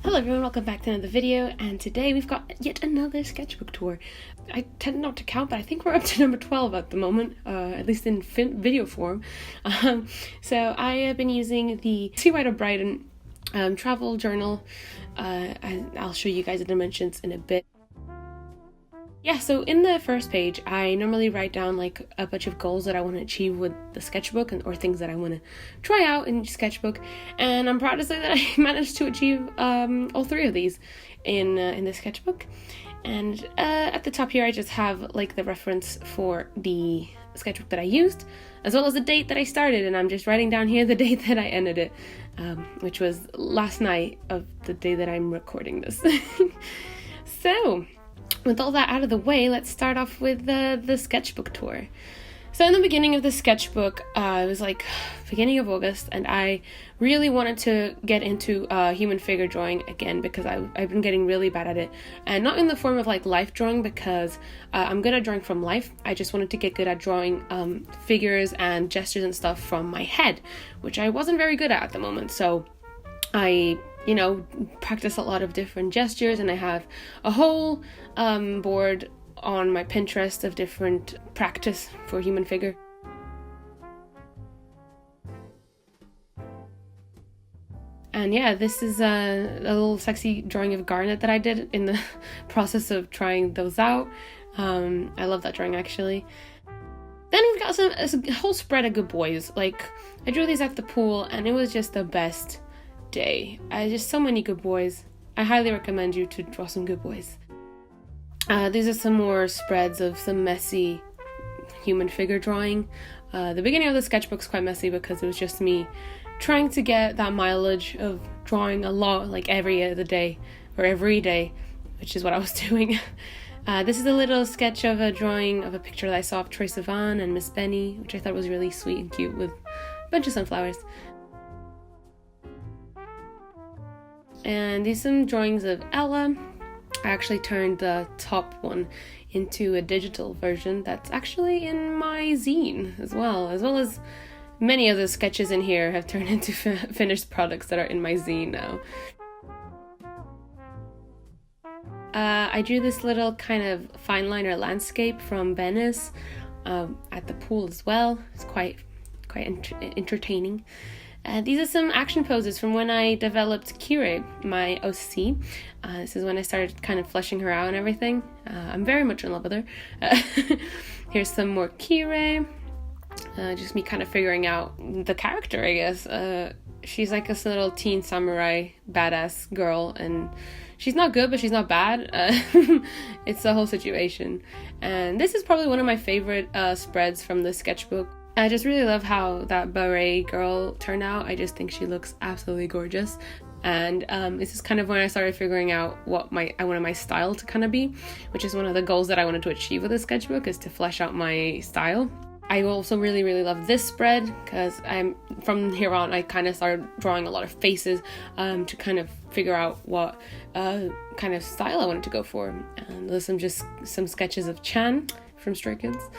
Hello everyone, welcome back to another video, and today we've got yet another sketchbook tour. I tend not to count, but I think we're up to number 12 at the moment, at least in video form. So I have been using the Seawhite A4 Travel Journal, and I'll show you guys the dimensions in a bit. Yeah, so in the first page, I normally write down like a bunch of goals that I want to achieve with the sketchbook or things that I want to try out in sketchbook. And I'm proud to say that I managed to achieve all three of these in the sketchbook. And at the top here, I just have like the reference for the sketchbook that I used, as well as the date that I started. And I'm just writing down here the date that I ended it, which was last night of the day that I'm recording this. So, with all that out of the way, let's start off with the sketchbook tour. So in the beginning of the sketchbook, it was like beginning of August, and I really wanted to get into human figure drawing again because I've been getting really bad at it, and not in the form of like life drawing because I'm good at drawing from life. I just wanted to get good at drawing figures and gestures and stuff from my head, which I wasn't very good at the moment. So I practice a lot of different gestures, and I have a whole board on my Pinterest of different practice for human figure. And yeah, this is a little sexy drawing of Garnet that I did in the process of trying those out. I love that drawing actually. Then we've got a whole spread of good boys. Like, I drew these at the pool and it was just the best day. Just so many good boys. I highly recommend you to draw some good boys. These are some more spreads of some messy human figure drawing. The beginning of the sketchbook's quite messy because it was just me trying to get that mileage of drawing a lot, like every other day or every day, which is what I was doing. This is a little sketch of a drawing of a picture that I saw of Troye Sivan and Miss Benny, which I thought was really sweet and cute with a bunch of sunflowers. And these are some drawings of Ella. I actually turned the top one into a digital version that's actually in my zine as well as many of the sketches in here have turned into finished products that are in my zine now. I drew this little kind of fine liner landscape from Venice at the pool as well. It's quite entertaining. These are some action poses from when I developed Kire, my OC. This is when I started kind of fleshing her out and everything. I'm very much in love with her. Here's some more Kire. Just me kind of figuring out the character, I guess. She's like this little teen samurai badass girl, and she's not good, but she's not bad. It's the whole situation. And this is probably one of my favorite spreads from the sketchbook. I just really love how that beret girl turned out. I just think she looks absolutely gorgeous. And this is kind of when I started figuring out what I wanted my style to kind of be, which is one of the goals that I wanted to achieve with the sketchbook, is to flesh out my style. I also really, really love this spread because from here on I kind of started drawing a lot of faces to kind of figure out what kind of style I wanted to go for. And there's some sketches of Chan from Stray Kids.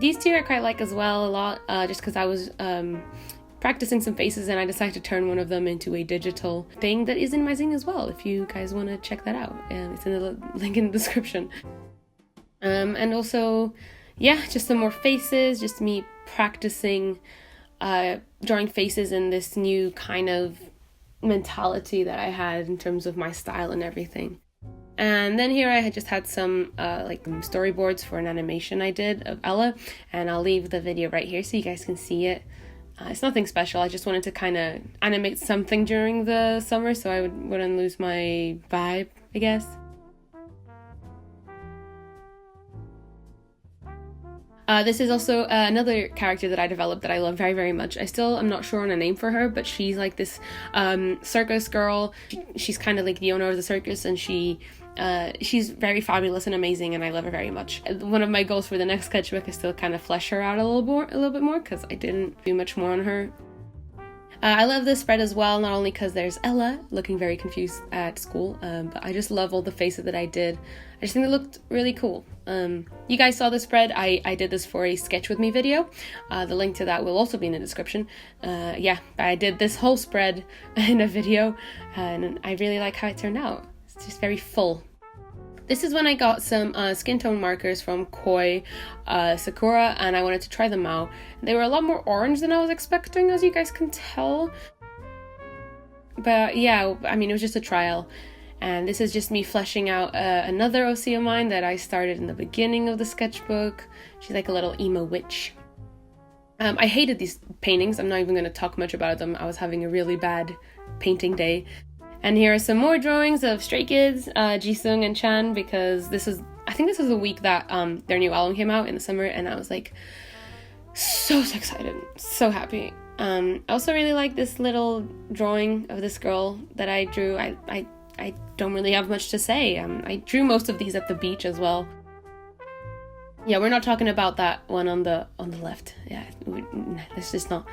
These two I quite like as well a lot, just because I was practicing some faces and I decided to turn one of them into a digital thing that is in my zine as well, if you guys want to check that out. It's in the link in the description. And also, yeah, just some more faces, just me practicing drawing faces in this new kind of mentality that I had in terms of my style and everything. And then here I had just had some like storyboards for an animation I did of Ella, and I'll leave the video right here so you guys can see it. It's nothing special, I just wanted to kind of animate something during the summer so I wouldn't lose my vibe, I guess. This is also another character that I developed that I love very, very much. I still am not sure on a name for her, but she's like this circus girl. She's kind of like the owner of the circus, and she's very fabulous and amazing, and I love her very much. One of my goals for the next sketchbook is to kind of flesh her out a little bit more because I didn't do much more on her. I love this spread as well, not only because there's Ella looking very confused at school, but I just love all the faces that I did. I just think it looked really cool. You guys saw the spread. I did this for a Sketch With Me video. The link to that will also be in the description. Yeah, I did this whole spread in a video, and I really like how it turned out. It's just very full. This is when I got some skin tone markers from Koi Sakura, and I wanted to try them out. They were a lot more orange than I was expecting, as you guys can tell. But yeah, I mean, it was just a trial. And this is just me fleshing out another OC of mine that I started in the beginning of the sketchbook. She's like a little emo witch. I hated these paintings. I'm not even going to talk much about them. I was having a really bad painting day. And here are some more drawings of Stray Kids, Jisung and Chan, because I think this was the week that their new album came out in the summer, and I was like so excited, so happy. I also really like this little drawing of this girl that I drew. I don't really have much to say. I drew most of these at the beach as well. Yeah, we're not talking about that one on the left. Yeah, let's just not.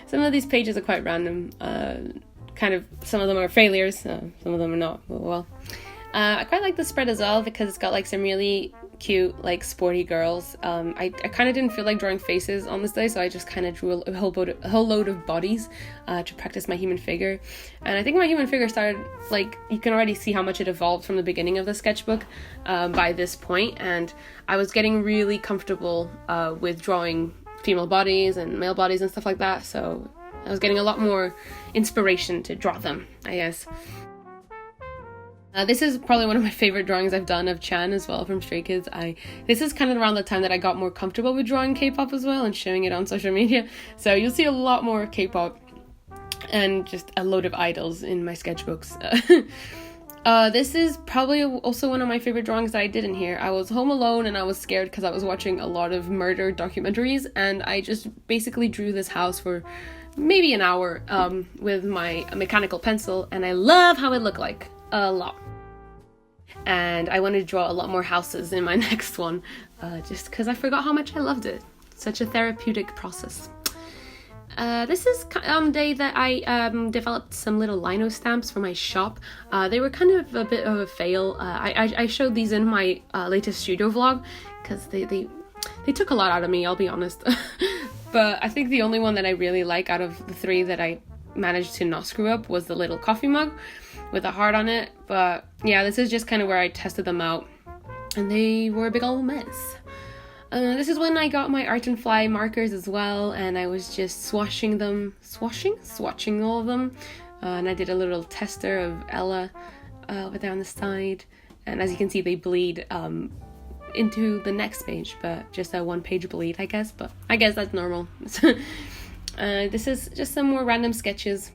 Some of these pages are quite random. Kind of, some of them are failures, some of them are not. Well, I quite like the spread as well because it's got like some really cute, like sporty girls. I kind of didn't feel like drawing faces on this day, so I just kind of drew a whole load of bodies to practice my human figure. And I think my human figure started, like, you can already see how much it evolved from the beginning of the sketchbook by this point, and I was getting really comfortable with drawing female bodies and male bodies and stuff like that, so I was getting a lot more inspiration to draw them, I guess. This is probably one of my favorite drawings I've done of Chan as well from Stray Kids. This is kind of around the time that I got more comfortable with drawing K-pop as well and showing it on social media. So you'll see a lot more K-pop and just a load of idols in my sketchbooks. This is probably also one of my favorite drawings that I did in here. I was home alone and I was scared because I was watching a lot of murder documentaries, and I just basically drew this house for maybe an hour with my mechanical pencil, and I love how it looked like a lot. And I wanted to draw a lot more houses in my next one, just because I forgot how much I loved it. Such a therapeutic process. This is on the day that I developed some little lino stamps for my shop. They were kind of a bit of a fail. I showed these in my latest studio vlog because they took a lot out of me, I'll be honest. But I think the only one that I really like out of the three that I managed to not screw up was the little coffee mug with a heart on it. But yeah, this is just kind of where I tested them out, and they were a big old mess. This is when I got my Art and Fly markers as well, and I was just swatching all of them. And I did a little tester of Ella over there on the side, and as you can see, they bleed into the next page, but just a one-page bleed, I guess, but I guess that's normal. This is just some more random sketches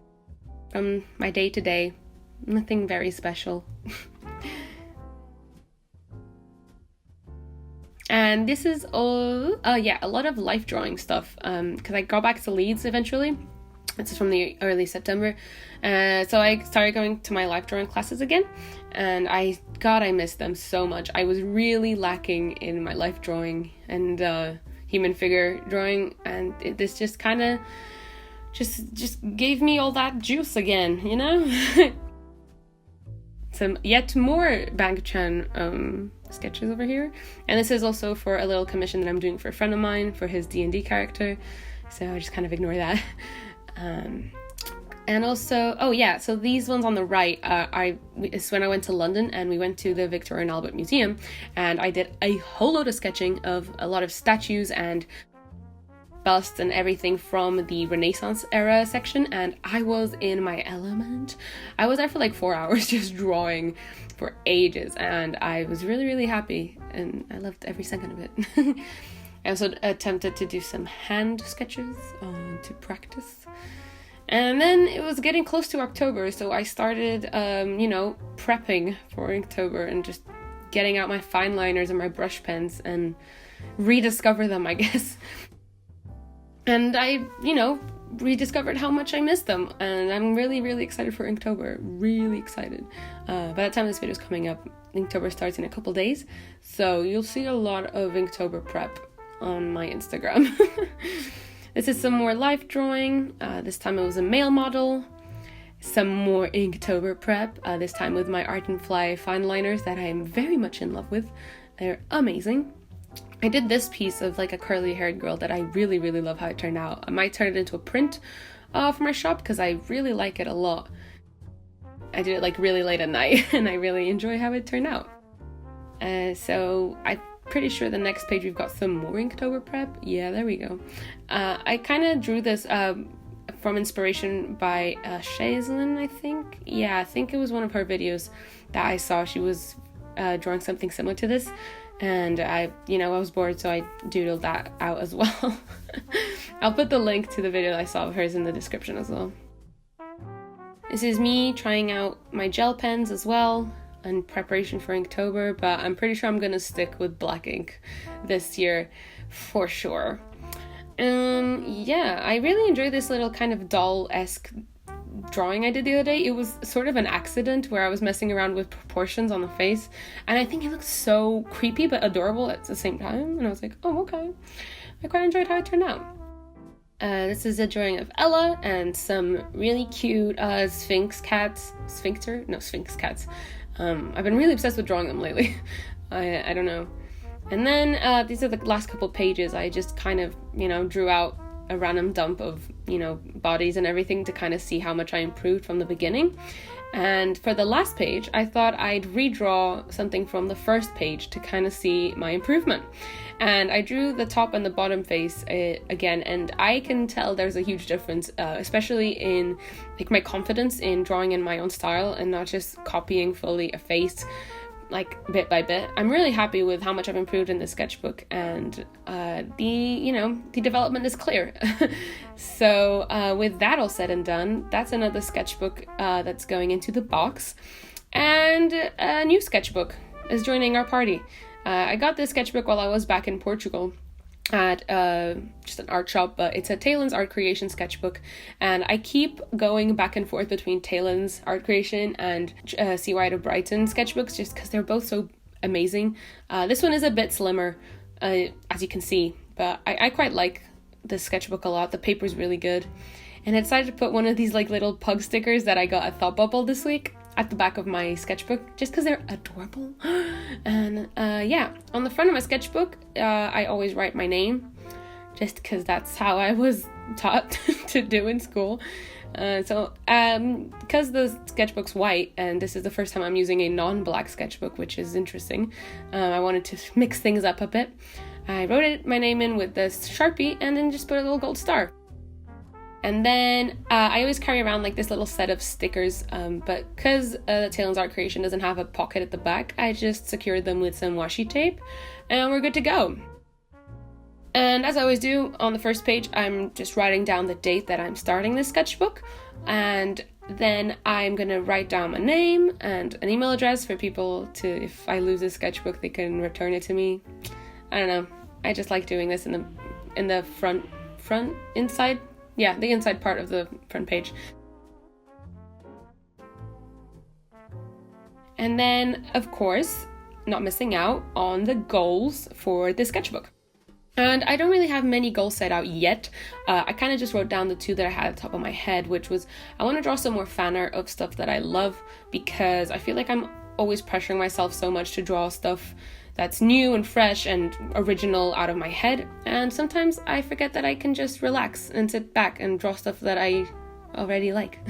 from my day-to-day. Nothing very special. And this is all, a lot of life drawing stuff, because I got back to Leeds eventually. This is from the early September. So I started going to my life drawing classes again, and I missed them so much. I was really lacking in my life drawing and human figure drawing, and this just kind of just gave me all that juice again, you know? Some yet more Bang-chan sketches over here, and this is also for a little commission that I'm doing for a friend of mine for his D&D character, so I just kind of ignore that. And also, so these ones on the right, it's when I went to London and we went to the Victoria and Albert Museum, and I did a whole load of sketching of a lot of statues and busts and everything from the Renaissance era section, and I was in my element. I was there for like 4 hours just drawing for ages, and I was really, really happy, and I loved every second of it. I also attempted to do some hand sketches to practice. And then it was getting close to October, so I started, prepping for October and just getting out my fine liners and my brush pens and rediscover them, I guess. And I, rediscovered how much I missed them, and I'm really, really excited for Inktober. Really excited. By the time this video is coming up, Inktober starts in a couple days, so you'll see a lot of Inktober prep on my Instagram. This is some more life drawing. This time it was a male model. Some more Inktober prep, this time with my Art and Fly fine liners that I am very much in love with. They're amazing. I did this piece of like a curly haired girl that I really, really love how it turned out. I might turn it into a print for my shop because I really like it a lot. I did it like really late at night and I really enjoy how it turned out. So I'm pretty sure the next page we've got some more Inktober prep. Yeah, there we go. I kind of drew this from inspiration by Shaislin, I think. Yeah, I think it was one of her videos that I saw. She was drawing something similar to this, and I was bored, so I doodled that out as well. I'll put the link to the video that I saw of hers in the description as well. This is me trying out my gel pens as well in preparation for Inktober, but I'm pretty sure I'm gonna stick with black ink this year for sure. Yeah, I really enjoyed this little kind of doll-esque drawing I did the other day. It was sort of an accident where I was messing around with proportions on the face, and I think it looked so creepy but adorable at the same time, and I was like, oh, okay. I quite enjoyed how it turned out. This is a drawing of Ella and some really cute sphinx cats. I've been really obsessed with drawing them lately. I don't know. And then these are the last couple pages. I just kind of, drew out a random dump of, bodies and everything to kind of see how much I improved from the beginning. And for the last page, I thought I'd redraw something from the first page to kind of see my improvement. And I drew the top and the bottom face again, and I can tell there's a huge difference, especially in like my confidence in drawing in my own style and not just copying fully a face like bit by bit. I'm really happy with how much I've improved in this sketchbook, and the development is clear. So with that all said and done, that's another sketchbook that's going into the box, and a new sketchbook is joining our party. I got this sketchbook while I was back in Portugal at just an art shop, but it's a Talens Art Creation sketchbook, and I keep going back and forth between Talens Art Creation and Seawhite A4 Travel sketchbooks just because they're both so amazing. This one is a bit slimmer, as you can see, but I quite like this sketchbook a lot. The paper's really good, and I decided to put one of these like little pug stickers that I got at Thought Bubble this week at the back of my sketchbook just because they're adorable. And on the front of my sketchbook I always write my name just because that's how I was taught to do in school. So because the sketchbook's white and this is the first time I'm using a non-black sketchbook, which is interesting, I wanted to mix things up a bit. I wrote my name in with this Sharpie and then just put a little gold star. And then I always carry around like this little set of stickers, but because Talens Art Creation doesn't have a pocket at the back, I just secured them with some washi tape, and we're good to go. And as I always do, on the first page, I'm just writing down the date that I'm starting this sketchbook, and then I'm gonna write down my name and an email address for people to, if I lose this sketchbook, they can return it to me. I don't know. I just like doing this in the inside. Yeah, the inside part of the front page. And then, of course, not missing out on the goals for the sketchbook. And I don't really have many goals set out yet. I kind of just wrote down the two that I had at the top of my head, which was I want to draw some more fan art of stuff that I love, because I feel like I'm always pressuring myself so much to draw stuff that's new and fresh and original out of my head, and sometimes I forget that I can just relax and sit back and draw stuff that I already like.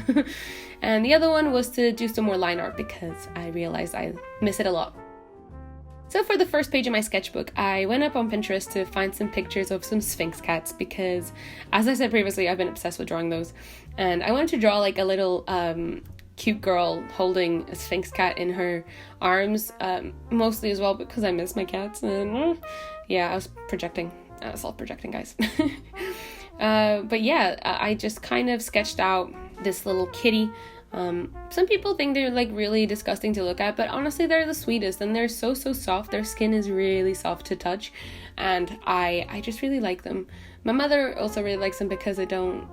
And the other one was to do some more line art because I realized I miss it a lot. So for the first page of my sketchbook, I went up on Pinterest to find some pictures of some Sphinx cats because, as I said previously, I've been obsessed with drawing those, and I wanted to draw like a little cute girl holding a Sphinx cat in her arms, mostly as well because I miss my cats, and yeah, I was self-projecting, guys. But yeah, I just kind of sketched out this little kitty. Some people think they're like really disgusting to look at, but honestly they're the sweetest, and they're so soft. Their skin is really soft to touch, and I just really like them. My mother also really likes them because I don't,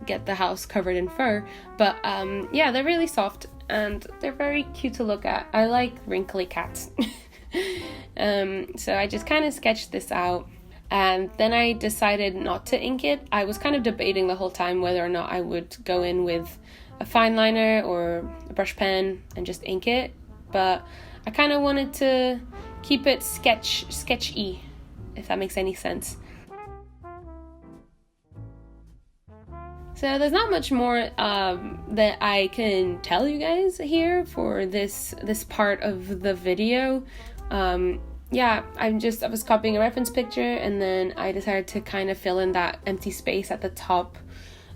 get the house covered in fur, but yeah, they're really soft and they're very cute to look at. I like wrinkly cats. So I just kind of sketched this out. And then I decided not to ink it. I was kind of debating the whole time whether or not I would go in with a fine liner or a brush pen and just ink it, but I kind of wanted to keep it sketchy, if that makes any sense. So there's not much more that I can tell you guys here for this part of the video. Yeah, I was copying a reference picture, and then I decided to kind of fill in that empty space at the top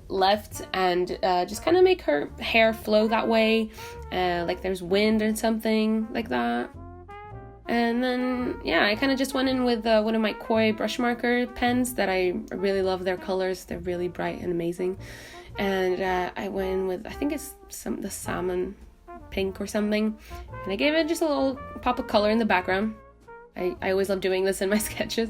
left and just kind of make her hair flow that way, like there's wind or something like that. And then, yeah, I kind of just went in with one of my Koi brush marker pens that I really love their colors. They're really bright and amazing. And I went in with, I think it's the salmon pink or something. And I gave it just a little pop of color in the background. I always love doing this in my sketches.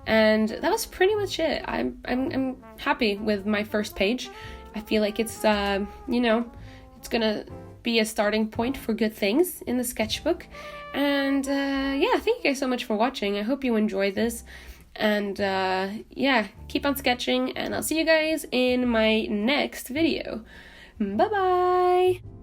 And that was pretty much it. I'm happy with my first page. I feel like it's, it's gonna be a starting point for good things in the sketchbook. And yeah, thank you guys so much for watching. I hope you enjoyed this. And yeah, keep on sketching, and I'll see you guys in my next video. Bye bye!